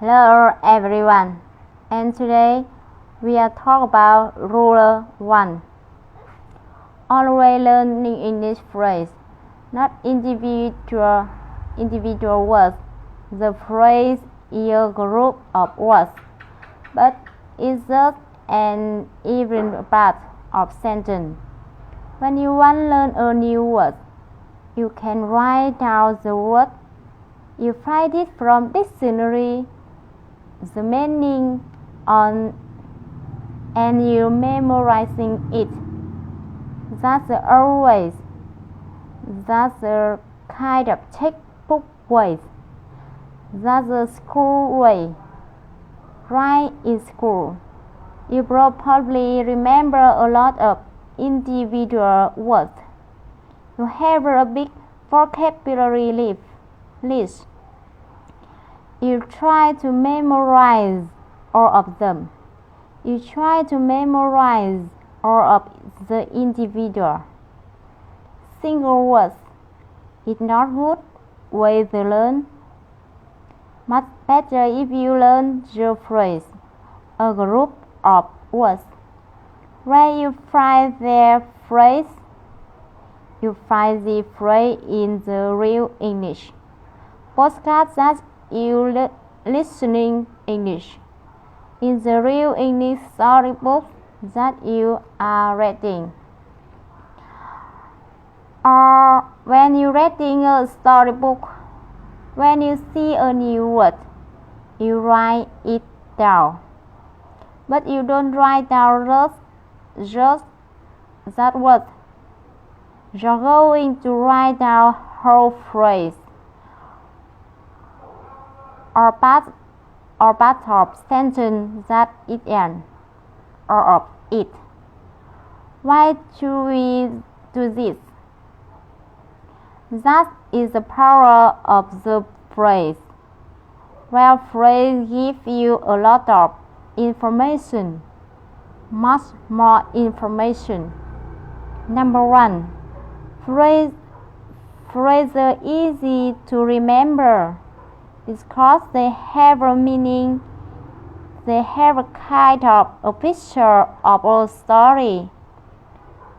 Hello everyone, and today we are talking about Rule 1. Always learning English phrase, not individual words. The phrase is a group of words, but is just an even part of sentence. When you want to learn a new word, you can write down the word. You find it from dictionary, the meaning on, and you memorizing it. That's always. That's the kind of textbook way. That's the school way. Right in school, you probably remember a lot of individual words. You have a big vocabulary list. You try to memorize all of them. You try to memorize all of the individual single words. It's not good way to learn. Much better if you learn the phrase, a group of words. Where you find their phrase, you find the phrase in the real English podcast that you listening English, in the real English storybook that you are reading, or when you reading a storybook. When you see a new word, you write it down, but you don't write down just that word. You're going to write down whole phrase or part of sentence that it ends, or of it. Why should we do this? That is the power of the phrase. Well, phrase give you a lot of information, much more information. Number 1, phrases are easy to remember because they have a meaning. They have a kind of a picture of a story,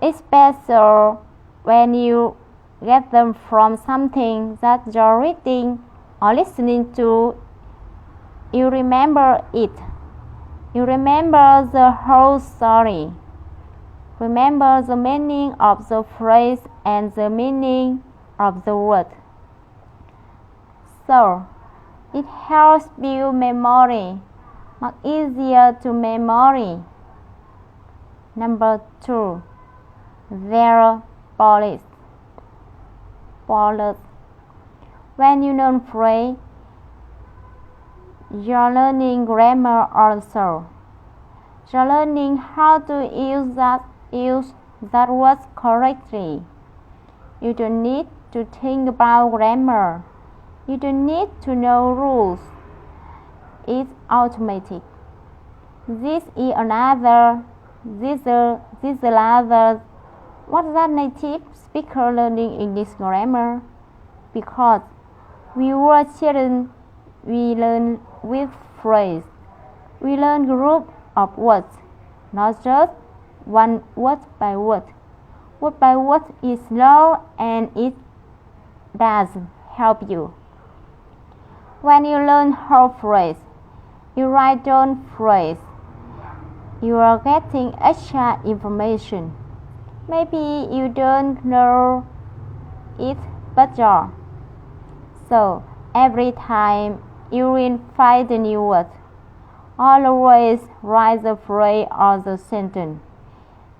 especially when you get them from something that you're reading or listening to. You remember it. You remember the whole story. Remember the meaning of the phrase and the meaning of the word. So, it helps build memory, much easier to memory. Number 2, their polish. When you learn phrase, you're learning grammar also. You're learning how to use that word correctly. You don't need to think about grammar. You don't need to know rules. It's automatic. This is another. What's that native speaker learning English grammar? Because we were children, we learn with phrase. We learn group of words, not just one word by word. Word by word is slow and it does help you. When you learn whole phrase, you write down phrase. You are getting extra information. Maybe you don't know it, but you're. So, every time you will find a new word, always write the phrase or the sentence.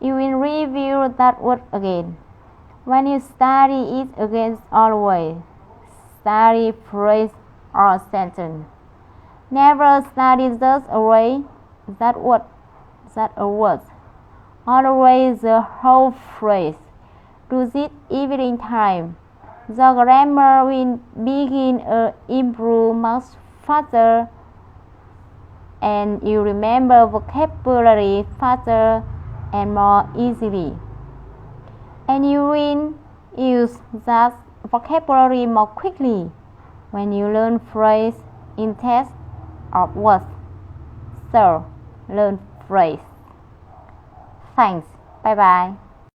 You will review that word again. When you study it again, always study phrase or sentence. Never study just away that word. Always the whole phrase. Do this every time. The grammar will begin to improve much faster, and you remember vocabulary faster and more easily. And you will use that vocabulary more quickly when you learn phrase in tests of words. So, learn phrase. Thanks. Bye bye.